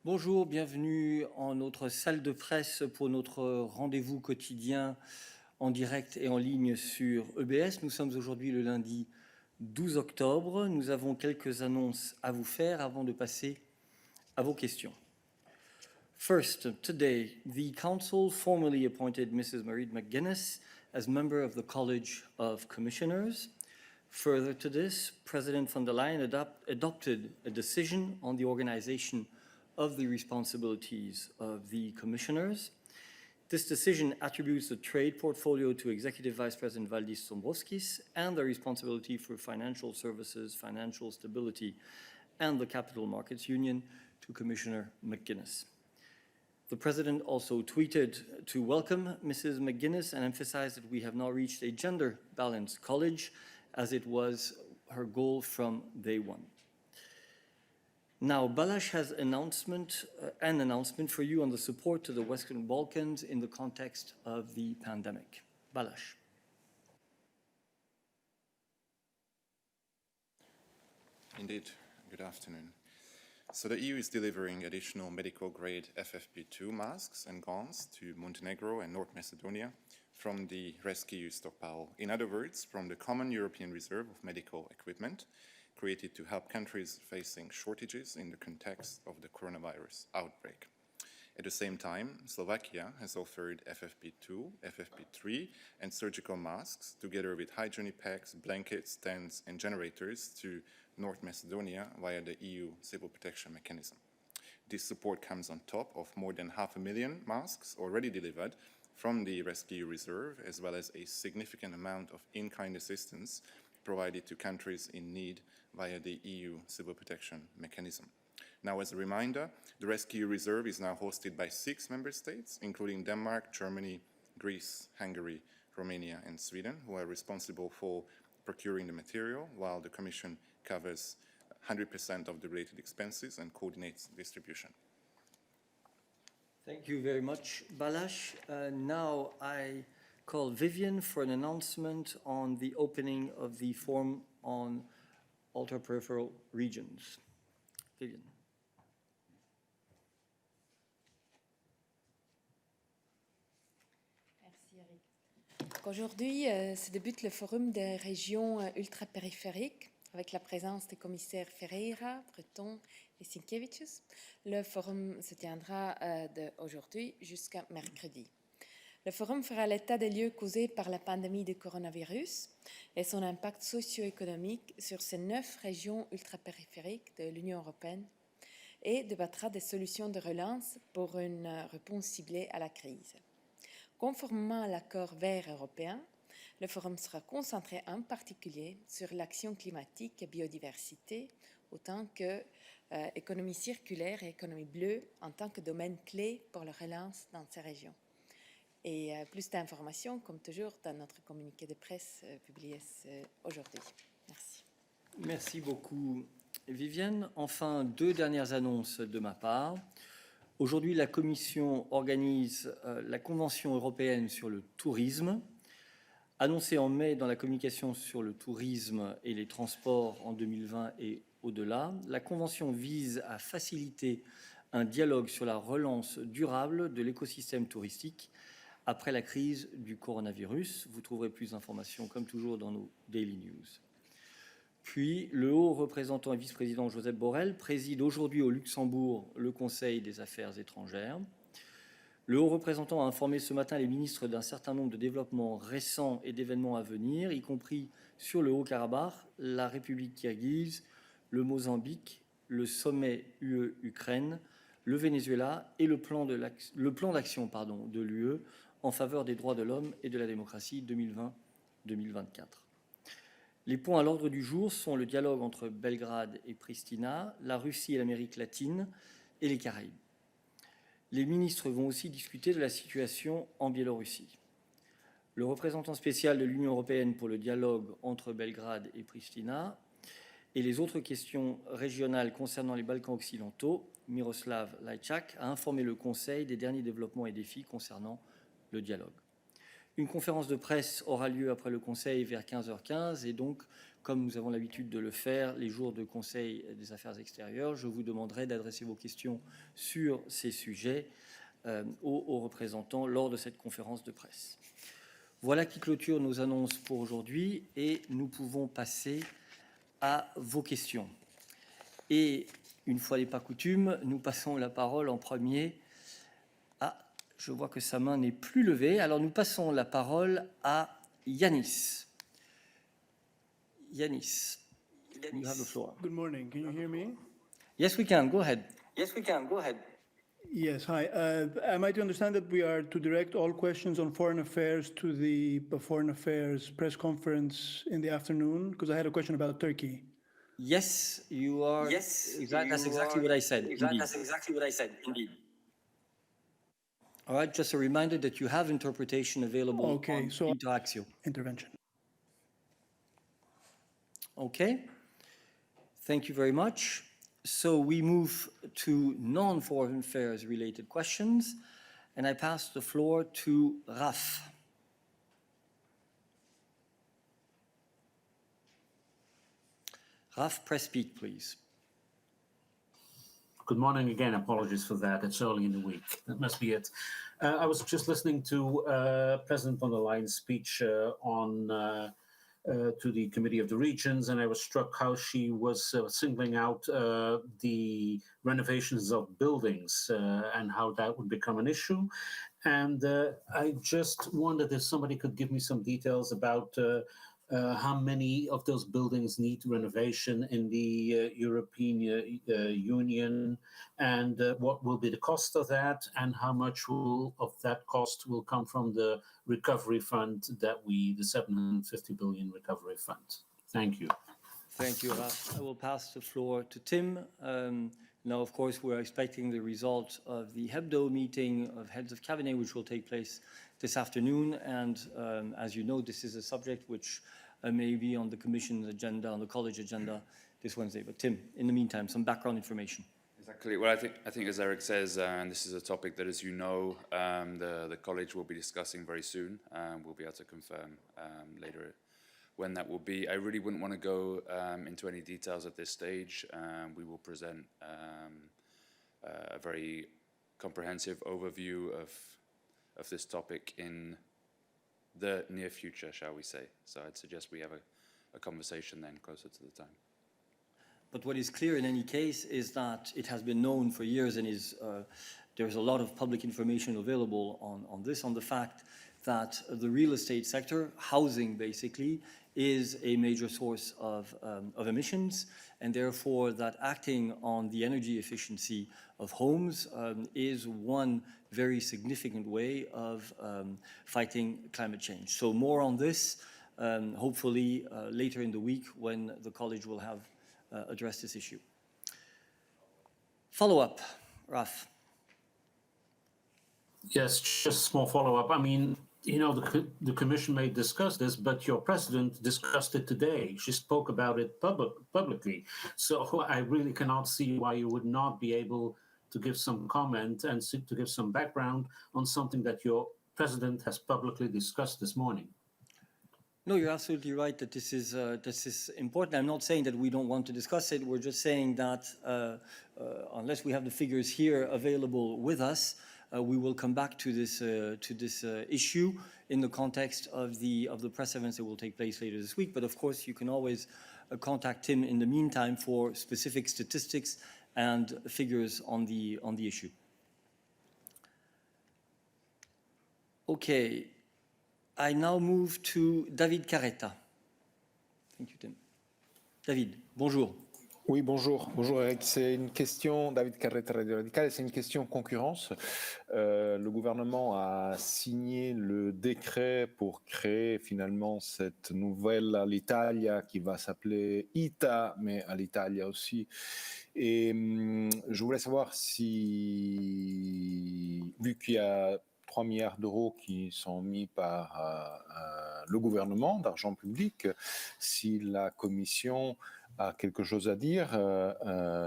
Bonjour, bienvenue en notre salle de presse pour notre rendez-vous quotidien en direct et en ligne sur EBS. Nous sommes aujourd'hui le lundi 12 octobre. Nous avons quelques annonces à vous faire avant de passer à vos questions. First, today, the Council formally appointed Mrs. Marie McGuinness as member of the College of Commissioners. Further to this, President von der Leyen adopted a decision on the organization of the responsibilities of the commissioners. This decision attributes the trade portfolio to Executive Vice President Valdis Dombrovskis and the responsibility for financial services, financial stability, and the Capital Markets Union to Commissioner McGuinness. The President also tweeted to welcome Mrs. McGuinness and emphasized that we have now reached a gender-balanced college, as it was her goal from day one. Now, Balázs has an announcement for you on the support to the Western Balkans in the context of the pandemic. Balázs. Indeed, good afternoon. So the EU is delivering additional medical-grade FFP2 masks and gowns to Montenegro and North Macedonia from the rescue stockpile. In other words, from the common European reserve of medical equipment created to help countries facing shortages in the context of the coronavirus outbreak. At the same time, Slovakia has offered FFP2, FFP3, and surgical masks, together with hygienic packs, blankets, tents, and generators to North Macedonia via the EU Civil Protection Mechanism. This support comes on top of more than 500,000 masks already delivered from the rescue reserve, as well as a significant amount of in-kind assistance provided to countries in need via the EU Civil Protection Mechanism. Now, as a reminder, the rescue reserve is now hosted by 6 member states, including Denmark, Germany, Greece, Hungary, Romania, and Sweden, who are responsible for procuring the material, while the Commission covers 100% of the related expenses and coordinates distribution. Thank you very much, Balázs. Now I call Vivian for an announcement on the opening of the Forum on Ultra-Peripheral Regions. Vivian. Merci Eric. Aujourd'hui se débute le Forum des régions ultrapériphériques avec la présence des commissaires Ferreira, Breton et Sinkevicius. Le forum se tiendra d'aujourd'hui jusqu'à mercredi. Le forum fera l'état des lieux causés par la pandémie du coronavirus et son impact socio-économique sur ces 9 régions ultrapériphériques de l'Union européenne et débattra des solutions de relance pour une réponse ciblée à la crise. Conformément à l'accord vert européen, le forum sera concentré en particulier sur l'action climatique et biodiversité, autant que économie circulaire et économie bleue en tant que domaine clé pour la relance dans ces régions. Et plus d'informations, comme toujours, dans notre communiqué de presse publié aujourd'hui. Merci. Merci beaucoup, Viviane. Enfin, 2 dernières annonces de ma part. Aujourd'hui, la Commission organise la Convention européenne sur le tourisme. Annoncée en mai dans la communication sur le tourisme et les transports en 2020 et au-delà, la Convention vise à faciliter un dialogue sur la relance durable de l'écosystème touristique après la crise du coronavirus. Vous trouverez plus d'informations, comme toujours, dans nos Daily News. Puis, le haut représentant et vice-président Josep Borrell préside aujourd'hui au Luxembourg le Conseil des affaires étrangères. Le haut représentant a informé ce matin les ministres d'un certain nombre de développements récents et d'événements à venir, y compris sur le Haut-Karabakh, la République kirghize, le Mozambique, le sommet UE-Ukraine, le Venezuela et le plan d'action de l'UE en faveur des droits de l'homme et de la démocratie 2020-2024. Les points à l'ordre du jour sont le dialogue entre Belgrade et Pristina, la Russie et l'Amérique latine et les Caraïbes. Les ministres vont aussi discuter de la situation en Biélorussie. Le représentant spécial de l'Union européenne pour le dialogue entre Belgrade et Pristina et les autres questions régionales concernant les Balkans occidentaux, Miroslav Lajčák, a informé le Conseil des derniers développements et défis concernant le dialogue. Une conférence de presse aura lieu après le Conseil vers 15h15 et donc comme nous avons l'habitude de le faire les jours de Conseil des affaires extérieures, je vous demanderai d'adresser vos questions sur ces sujets aux représentants lors de cette conférence de presse. Voilà qui clôture nos annonces pour aujourd'hui et nous pouvons passer à vos questions. Et une fois n'est pas coutume, nous passons la parole en premier à... Je vois que sa main n'est plus levée, alors nous passons la parole à Yanis. Yanis, you have the floor. Good morning. Can you hear me? Yes, we can. Go ahead. Yes, hi. Am I to understand that we are to direct all questions on foreign affairs to the foreign affairs press conference in the afternoon? Because I had a question about Turkey. Yes, you are. Yes, that's exactly what I said. That's exactly what I said, indeed. All right, just a reminder that you have interpretation available Okay, on so Interaxio. intervention. Okay, thank you very much. So we move to non-foreign affairs related questions, and I pass the floor to Raf. Raf, press speak, please. Good morning again. Apologies for that. It's early in the week. That must be it. I was just listening to President von der Leyen's speech to the Committee of the Regions, and I was struck how she was singling out the renovations of buildings and how that would become an issue. And I just wondered if somebody could give me some details about how many of those buildings need renovation in the European Union, and what will be the cost of that, and how much of that cost will come from the recovery fund the 750 billion recovery fund. Thank you. Thank you, Raf. I will pass the floor to Tim. Now, of course, we're expecting the result of the Hebdo meeting of heads of cabinet, which will take place this afternoon. And as you know, this is a subject which may be on the Commission's agenda, on the College agenda this Wednesday. But Tim, in the meantime, some background information. Exactly. Well, I think as Eric says, and this is a topic that, as you know, the College will be discussing very soon. We'll be able to confirm later when that will be. I really wouldn't want to go into any details at this stage. We will present a very comprehensive overview of this topic in the near future, shall we say. So I'd suggest we have a conversation then closer to the time. But what is clear in any case is that it has been known for years and there's a lot of public information available on the fact that the real estate sector, housing basically, is a major source of emissions, and therefore that acting on the energy efficiency of homes is one very significant way of fighting climate change. So more on this, hopefully later in the week when the College will have addressed this issue. Follow-up, Raf. Yes, just a small follow-up. I mean, you know, the Commission may discuss this, but your President discussed it today. She spoke about it publicly. So I really cannot see why you would not be able to give some comment and to give some background on something that your President has publicly discussed this morning. No, you're absolutely right that this is important. I'm not saying that we don't want to discuss it. We're just saying that unless we have the figures here available with us, we will come back to this issue in the context of the press events that will take place later this week. But of course, you can always contact him in the meantime for specific statistics and figures on the issue. Okay, I now move to David Carretta. Thank you, Tim. David, bonjour. Oui, bonjour. Bonjour Eric. C'est une question, David Carretta, Radio Radicale, c'est une question concurrence. Le gouvernement a signé le décret pour créer finalement cette nouvelle Alitalia qui va s'appeler ITA, mais Alitalia aussi. Et je voulais savoir si, vu qu'il y a 3 milliards d'euros qui sont mis par le gouvernement d'argent public, si la Commission a quelque chose à dire,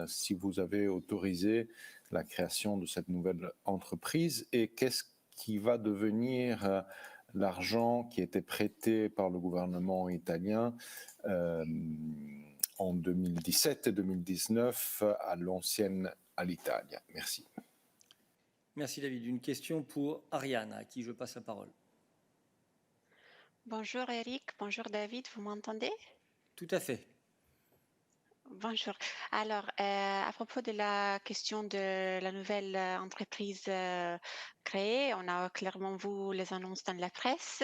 si vous avez autorisé la création de cette nouvelle entreprise et qu'est-ce qui va devenir l'argent qui était prêté par le gouvernement italien en 2017 et 2019 à l'ancienne Alitalia. Merci. Merci David. Une question pour Ariane, à qui je passe la parole. Bonjour Eric, bonjour David, vous m'entendez? Tout à fait. Bonjour. Alors, à propos de la question de la nouvelle entreprise créée, on a clairement vu les annonces dans la presse.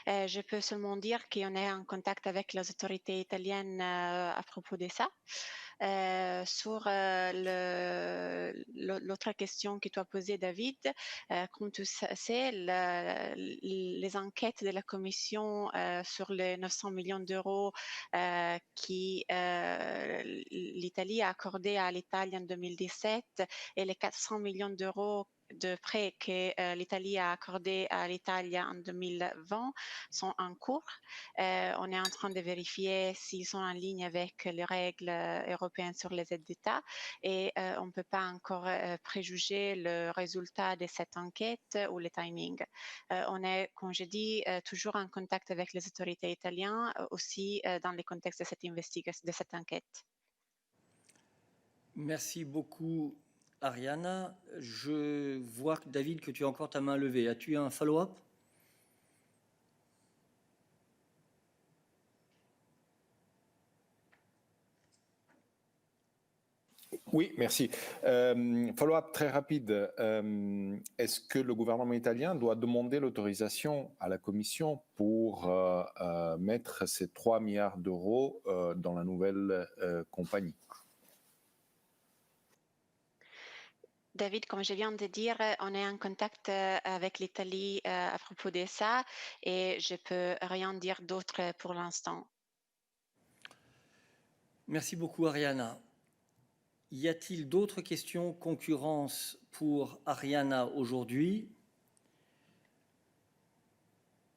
Je peux seulement dire qu'on est en contact avec les autorités italiennes à propos de ça. Sur l'autre question que tu as posée, David, comme tu sais, les enquêtes de la Commission sur les 900 millions d'euros qui l'Italie a accordé à l'Italie en 2017 et les 400 millions d'euros de prêts que l'Italie a accordé à l'Italie en 2020 sont en cours. On est en train de vérifier s'ils sont en ligne avec les règles européennes sur les aides d'État et on ne peut pas encore préjuger le résultat de cette enquête ou le timing. On est, comme je dis, toujours en contact avec les autorités italiennes, aussi dans le contexte de cette investigation, de cette enquête. Merci beaucoup, Ariana. Je vois, David, que tu as encore ta main levée. As-tu un follow-up? Oui, merci. Follow-up très rapide. Est-ce que le gouvernement italien doit demander l'autorisation à la Commission pour mettre ces 3 milliards d'euros dans la nouvelle compagnie? David, comme je viens de dire, on est en contact avec l'Italie à propos de ça et je ne peux rien dire d'autre pour l'instant. Merci beaucoup, Ariana. Y a-t-il d'autres questions concurrence pour Ariana aujourd'hui?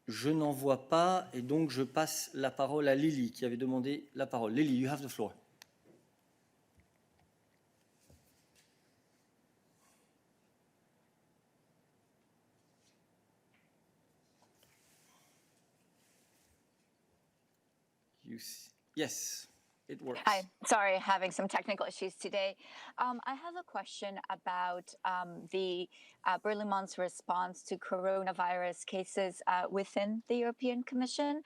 Je n'en vois pas et donc je passe la parole à Lily qui avait demandé la parole. Lily, you have the floor. Yes, it works. Hi, sorry, having some technical issues today. I have a question about the Berlaymont response to coronavirus cases within the European Commission.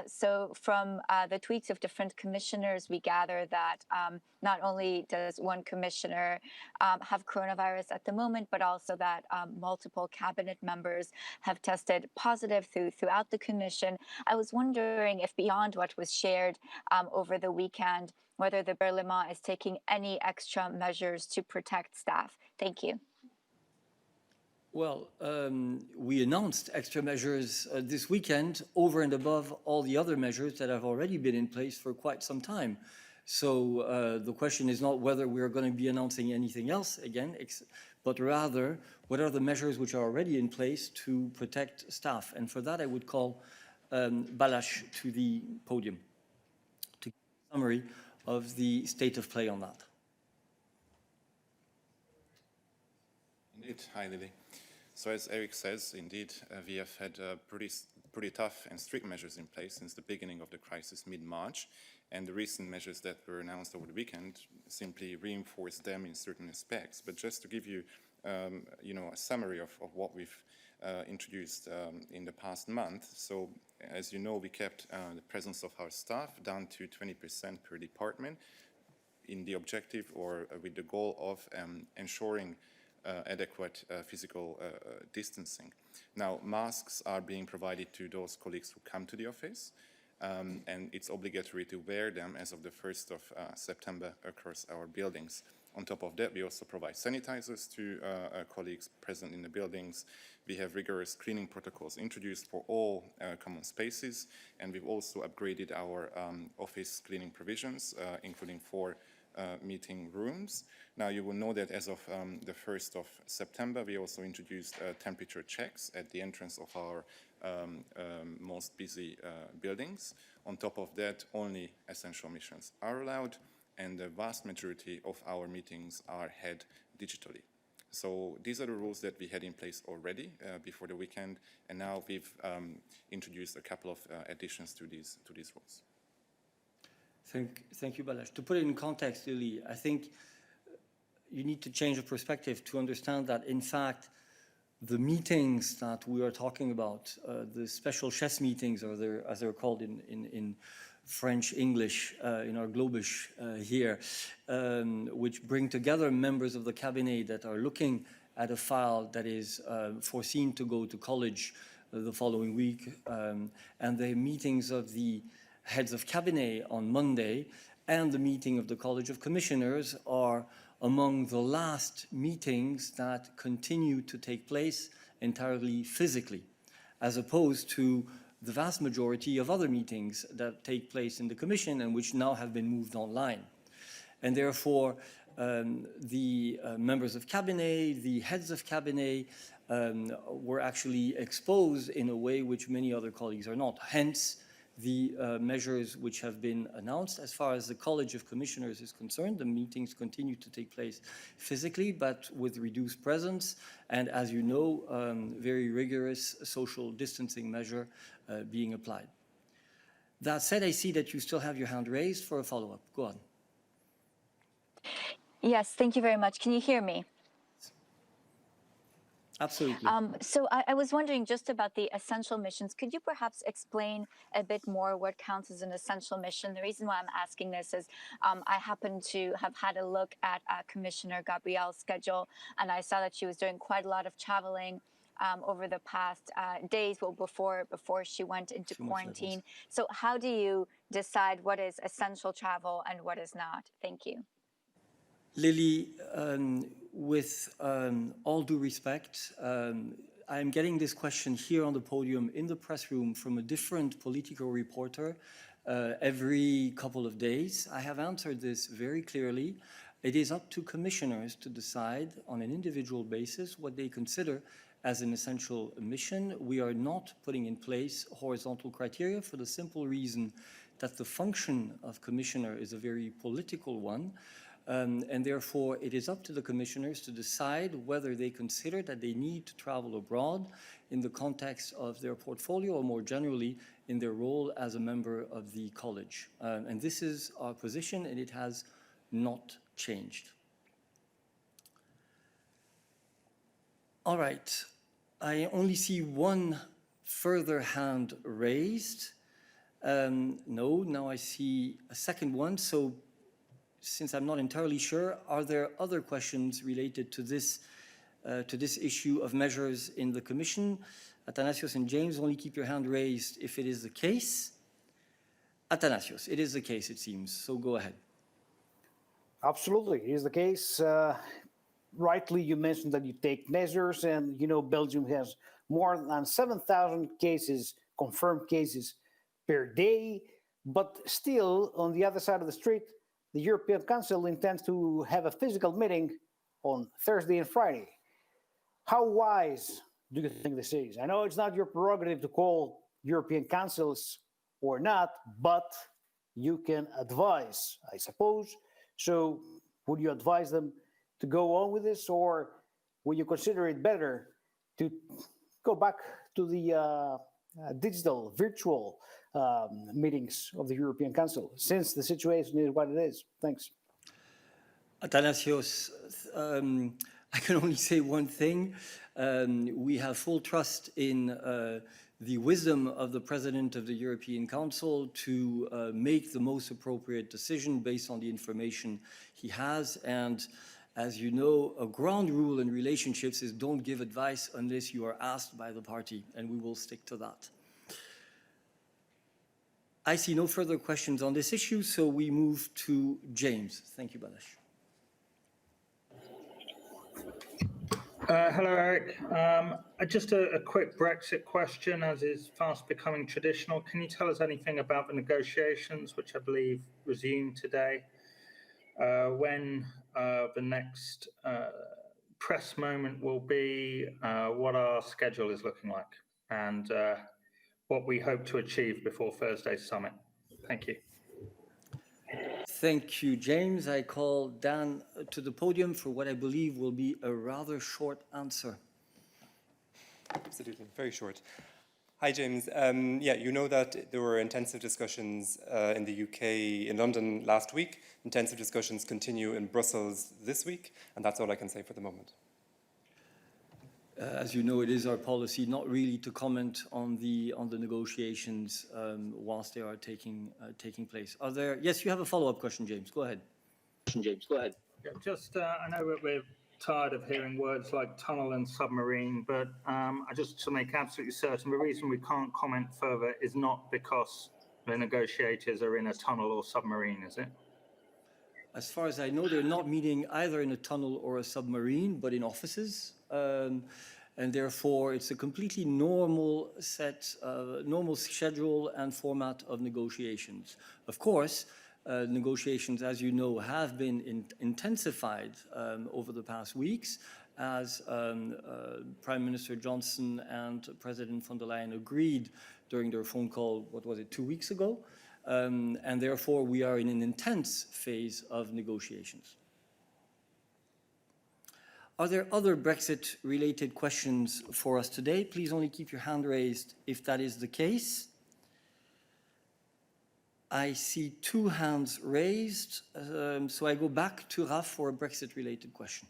So from the tweets of different commissioners, we gather that not only does one commissioner have coronavirus at the moment, but also that multiple cabinet members have tested positive throughout the Commission. I was wondering if beyond what was shared over the weekend, whether the Berlaymont is taking any extra measures to protect staff. Thank you. Well, we announced extra measures this weekend over and above all the other measures that have already been in place for quite some time. So the question is not whether we're going to be announcing anything else again, but rather what are the measures which are already in place to protect staff. And for that, I would call Balázs to the podium to give a summary of the state of play on that. Indeed, hi Lily. So as Eric says, indeed, we have had pretty tough and strict measures in place since the beginning of the crisis mid-March, and the recent measures that were announced over the weekend simply reinforce them in certain aspects. But just to give you, a summary of what we've introduced in the past month. So as you know, we kept the presence of our staff down to 20% per department in the objective or with the goal of ensuring adequate physical distancing. Now, masks are being provided to those colleagues who come to the office, and it's obligatory to wear them as of the 1st of September across our buildings. On top of that, we also provide sanitizers to colleagues present in the buildings. We have rigorous cleaning protocols introduced for all common spaces, and we've also upgraded our office cleaning provisions, including 4 meeting rooms. Now, you will know that as of the 1st of September, we also introduced temperature checks at the entrance of our most busy buildings. On top of that, only essential missions are allowed, and the vast majority of our meetings are held digitally. So these are the rules that we had in place already before the weekend, and now we've introduced a couple of additions to these rules. Thank you, Balázs. To put it in context, Lily, I think you need to change the perspective to understand that, in fact, the meetings that we are talking about, the special chess meetings, or as they're called in French English, in our Globish here, which bring together members of the cabinet that are looking at a file that is foreseen to go to college the following week, and the meetings of the heads of cabinet on Monday, and the meeting of the College of Commissioners are among the last meetings that continue to take place entirely physically, as opposed to the vast majority of other meetings that take place in the Commission and which now have been moved online. And therefore, the members of cabinet, the heads of cabinet, were actually exposed in a way which many other colleagues are not. Hence, the measures which have been announced. As far as the College of Commissioners is concerned, the meetings continue to take place physically, but with reduced presence, and as you know, very rigorous social distancing measure being applied. That said, I see that you still have your hand raised for a follow-up. Go on. Yes, thank you very much. Can you hear me? Absolutely. So I was wondering just about the essential missions. Could you perhaps explain a bit more what counts as an essential mission? The reason why I'm asking this is I happen to have had a look at Commissioner Gabriel's schedule, and I saw that she was doing quite a lot of traveling over the past days, well, before she went into quarantine. So how do you decide what is essential travel and what is not? Thank you. Lily, with all due respect, I'm getting this question here on the podium in the press room from a different political reporter every couple of days. I have answered this very clearly. It is up to commissioners to decide on an individual basis what they consider as an essential mission. We are not putting in place horizontal criteria for the simple reason that the function of commissioner is a very political one. And therefore, it is up to the commissioners to decide whether they consider that they need to travel abroad in the context of their portfolio or more generally in their role as a member of the college. And this is our position, and it has not changed. All right. I only see one further hand raised. No, now I see a second one. So, since I'm not entirely sure, are there other questions related to this issue of measures in the Commission? Athanasios and James, only keep your hand raised if it is the case. Athanasios, it is the case, it seems, so go ahead. Absolutely, it is the case. Rightly, you mentioned that you take measures, and you know Belgium has more than 7,000 cases, confirmed cases per day, but still, on the other side of the street, the European Council intends to have a physical meeting on Thursday and Friday. How wise do you think this is? I know it's not your prerogative to call European councils or not, but you can advise, I suppose. So would you advise them to go on with this, or would you consider it better to go back to the digital, virtual meetings of the European Council, since the situation is what it is? Thanks. Athanasios, I can only say one thing. We have full trust in the wisdom of the President of the European Council to make the most appropriate decision based on the information he has. And as you know, a ground rule in relationships is don't give advice unless you are asked by the party, and we will stick to that. I see no further questions on this issue, so we move to James. Thank you, Balázs. Hello, Eric. Just a quick Brexit question, as is fast becoming traditional. Can you tell us anything about the negotiations, which I believe resumed today? When the next press moment will be, what our schedule is looking like, and what we hope to achieve before Thursday's summit. Thank you. Thank you, James. I call Dan to the podium for what I believe will be a rather short answer. Absolutely, very short. Hi, James. Yeah, you know that there were intensive discussions in the UK, in London last week. Intensive discussions continue in Brussels this week, and that's all I can say for the moment. As you know, it is our policy not really to comment on the negotiations whilst they are taking place. Are there? Yes, you have a follow-up question, James. Go ahead. Yeah, just, I know that we're tired of hearing words like tunnel and submarine, but just to make absolutely certain, the reason we can't comment further is not because the negotiators are in a tunnel or submarine, is it? As far as I know, they're not meeting either in a tunnel or a submarine, but in offices. And therefore, it's a completely normal schedule and format of negotiations. Of course, negotiations, as you know, have been intensified over the past weeks as Prime Minister Johnson and President von der Leyen agreed during their phone call, what was it, 2 weeks ago? And therefore, we are in an intense phase of negotiations. Are there other Brexit-related questions for us today? Please only keep your hand raised if that is the case. I see 2 hands raised, so I go back to Raf for a Brexit-related question.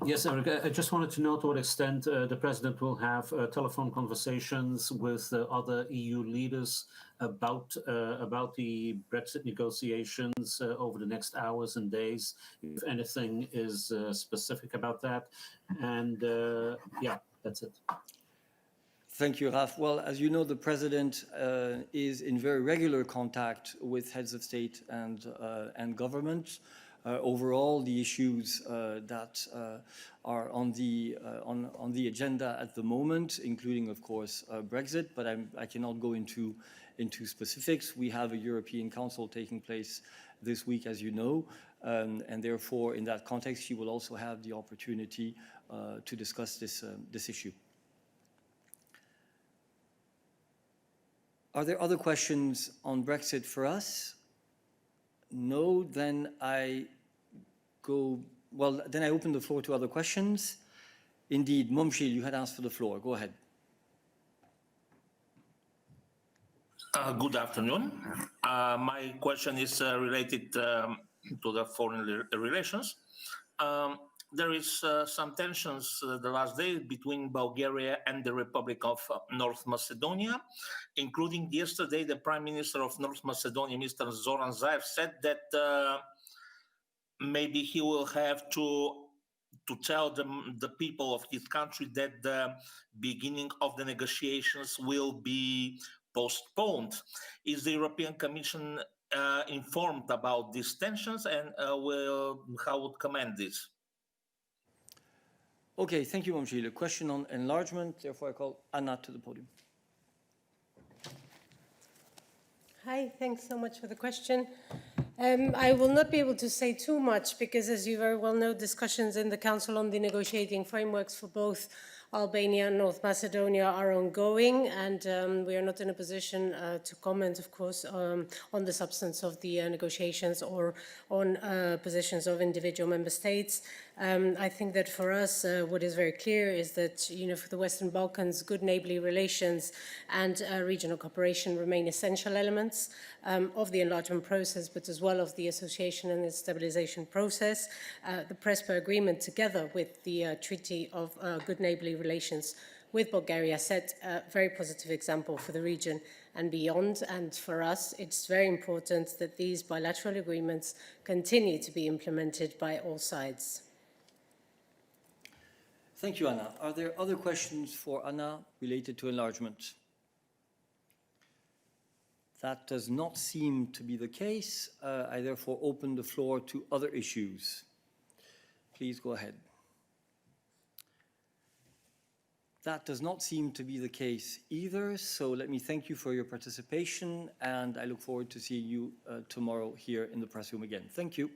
Yes, Eric, I just wanted to know to what extent the President will have telephone conversations with other EU leaders about the Brexit negotiations over the next hours and days, if anything is specific about that. And yeah, that's it. Thank you, Raf. Well, as you know, the President is in very regular contact with heads of state and government. Overall, the issues that are on the agenda at the moment, including, of course, Brexit, but I cannot go into specifics. We have a European Council taking place this week, as you know, and therefore, in that context, you will also have the opportunity to discuss this issue. Are there other questions on Brexit for us? No, then I open the floor to other questions. Indeed, Momshil, you had asked for the floor. Go ahead. Good afternoon. My question is related to the foreign relations. There is some tensions the last day between Bulgaria and the Republic of North Macedonia, including yesterday the Prime Minister of North Macedonia, Mr. Zoran Zaev, said that maybe he will have to tell the people of his country that the beginning of the negotiations will be postponed. Is the European Commission informed about these tensions, and how would comment this? Okay, thank you, Momshil. A question on enlargement, therefore I call Anna to the podium. Hi, thanks so much for the question. I will not be able to say too much because, as you very well know, discussions in the Council on the negotiating frameworks for both Albania and North Macedonia are ongoing, and we are not in a position to comment, of course, on the substance of the negotiations or on positions of individual member states. I think that for us, what is very clear is that, for the Western Balkans, good neighbourly relations and regional cooperation remain essential elements of the enlargement process, but as well of the association and the stabilization process. The Prespa agreement, together with the Treaty of Good Neighbourly Relations with Bulgaria, set a very positive example for the region and beyond. And for us, it's very important that these bilateral agreements continue to be implemented by all sides. Thank you, Anna. Are there other questions for Anna related to enlargement? That does not seem to be the case. I therefore open the floor to other issues. Please go ahead. That does not seem to be the case either, so let me thank you for your participation, and I look forward to seeing you tomorrow here in the press room again. Thank you.